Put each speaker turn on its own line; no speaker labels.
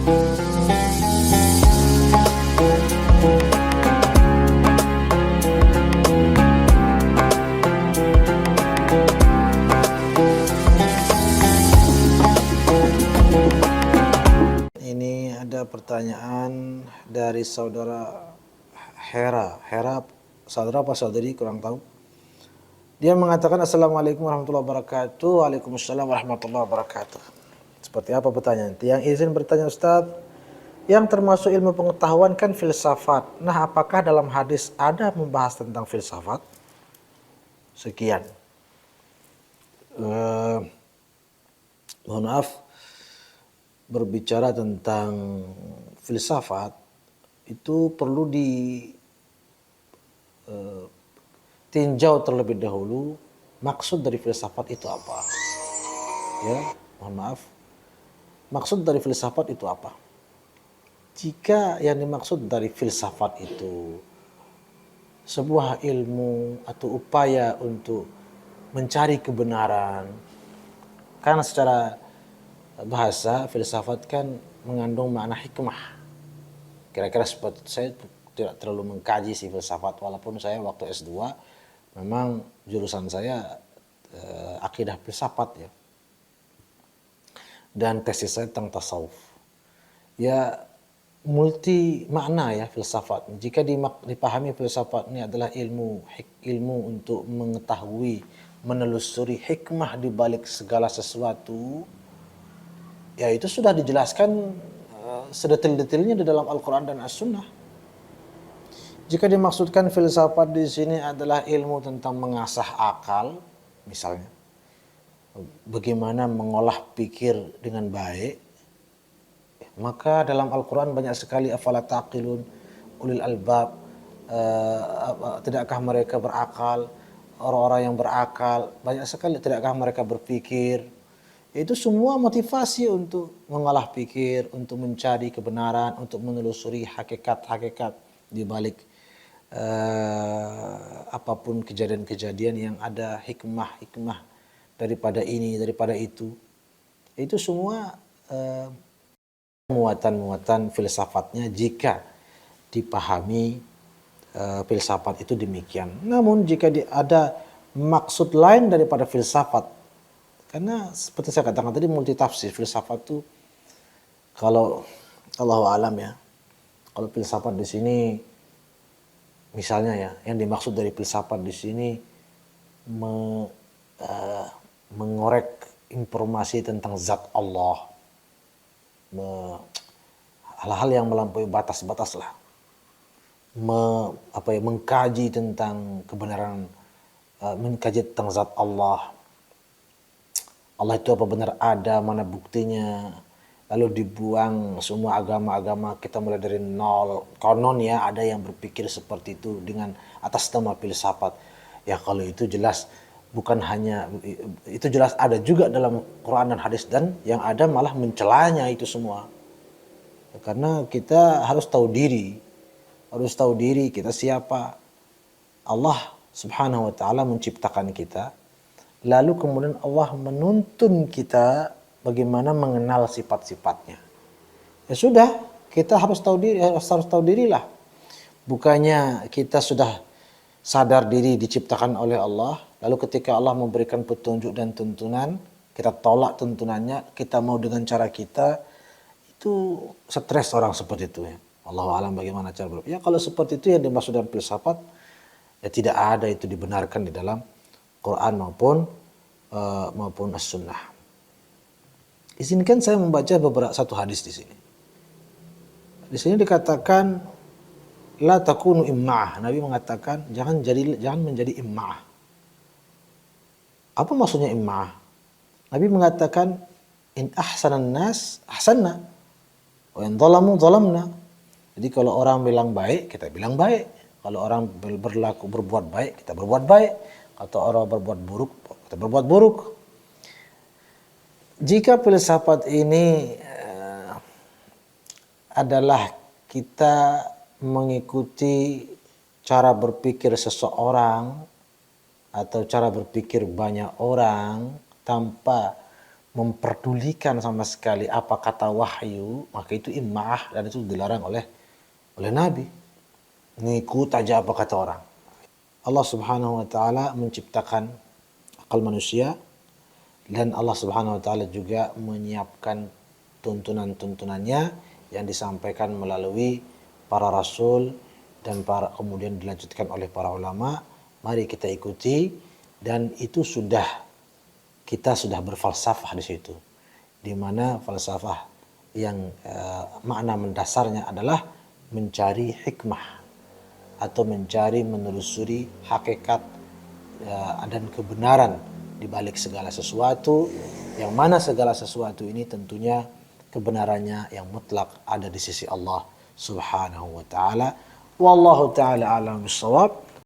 Ini ada pertanyaan dari saudara Hera. Saudara apa saudari kurang tahu. Dia mengatakan Assalamualaikum warahmatullahi wabarakatuh. Waalaikumsalam warahmatullahi wabarakatuh. Seperti apa pertanyaan? Yang izin bertanya Ustaz, yang termasuk ilmu pengetahuan kan filsafat. Nah, apakah dalam hadis ada membahas tentang filsafat? Sekian. Mohon maaf, berbicara tentang filsafat itu perlu tinjau terlebih dahulu maksud dari filsafat itu apa. Ya, mohon maaf. Maksud dari filsafat itu apa? Jika yang dimaksud dari filsafat itu sebuah ilmu atau upaya untuk mencari kebenaran, karena secara bahasa filsafat kan mengandung makna hikmah. Kira-kira seperti, saya tidak terlalu mengkaji si filsafat, walaupun saya waktu S2 memang jurusan saya akidah filsafat ya. Dan tesis saya tentang tasawuf. Ya multi makna ya filsafat. Jika dipahami filsafat ini adalah ilmu untuk mengetahui, menelusuri hikmah di balik segala sesuatu, ya itu sudah dijelaskan sedetil-detilnya di dalam Al-Quran dan As-Sunnah. Jika dimaksudkan filsafat di sini adalah ilmu tentang mengasah akal, misalnya, bagaimana mengolah pikir dengan baik, maka dalam Al-Quran banyak sekali afala taqilun, ulil albab, tidakkah mereka berakal, orang-orang yang berakal, banyak sekali tidakkah mereka berpikir. Itu semua motivasi untuk mengolah pikir, untuk mencari kebenaran, untuk menelusuri hakikat-hakikat di balik apapun kejadian-kejadian yang ada hikmah-hikmah daripada ini, daripada itu. Itu semua muatan-muatan filsafatnya jika dipahami filsafat itu demikian. Namun jika ada maksud lain daripada filsafat, karena seperti saya katakan tadi multitafsir filsafat itu, kalau Allahu alam ya, kalau filsafat di sini misalnya ya, yang dimaksud dari filsafat di sini mengorek informasi tentang zat Allah, hal-hal yang melampaui batas-batas lah, mengkaji tentang kebenaran, mengkaji tentang zat Allah. Allah itu apa benar ada, mana buktinya, lalu dibuang semua agama-agama, kita mulai dari nol. Konon ya ada yang berpikir seperti itu dengan atas nama filsafat. Ya kalau itu jelas bukan hanya, itu jelas ada juga dalam Quran dan hadis, dan yang ada malah mencelanya itu semua. Karena kita harus tahu diri kita siapa. Allah Subhanahu wa taala menciptakan kita, lalu kemudian Allah menuntun kita bagaimana mengenal sifat-sifatnya. Ya sudah, kita harus tahu dirilah. Bukannya kita sudah sadar diri diciptakan oleh Allah, lalu ketika Allah memberikan petunjuk dan tuntunan, kita tolak tuntunannya, kita mau dengan cara kita, itu stres orang seperti itu ya. Allahu a'lam bagaimana cara berpikir. Ya kalau seperti itu yang dimaksud dalam filsafat, ya tidak ada itu dibenarkan di dalam Quran maupun As-Sunnah. Izinkan saya membaca satu hadis di sini. Di sini dikatakan la takunu imma'ah. Nabi mengatakan jangan menjadi imma'ah. Apa maksudnya imma'ah? Nabi mengatakan in ahsanan nas ahsanna wa in zalamu zalamna. Jadi kalau orang bilang baik, kita bilang baik. Kalau orang berbuat baik, kita berbuat baik. Atau orang berbuat buruk, kita berbuat buruk. Jika filsafat ini adalah kita mengikuti cara berpikir seseorang atau cara berpikir banyak orang tanpa memperdulikan sama sekali apa kata wahyu, maka itu ima'ah dan itu dilarang oleh Nabi. Ngikut aja apa kata orang. Allah Subhanahu wa taala menciptakan akal manusia dan Allah Subhanahu wa taala juga menyiapkan tuntunan-tuntunannya yang disampaikan melalui para rasul dan kemudian dilanjutkan oleh para ulama. Mari kita ikuti, dan itu kita sudah berfalsafah di situ, di mana falsafah yang makna mendasarnya adalah mencari hikmah atau menelusuri hakikat dan kebenaran di balik segala sesuatu, yang mana segala sesuatu ini tentunya kebenarannya yang mutlak ada di sisi Allah Subhanahu wa taala. Wallahu taala a'lam bissawab.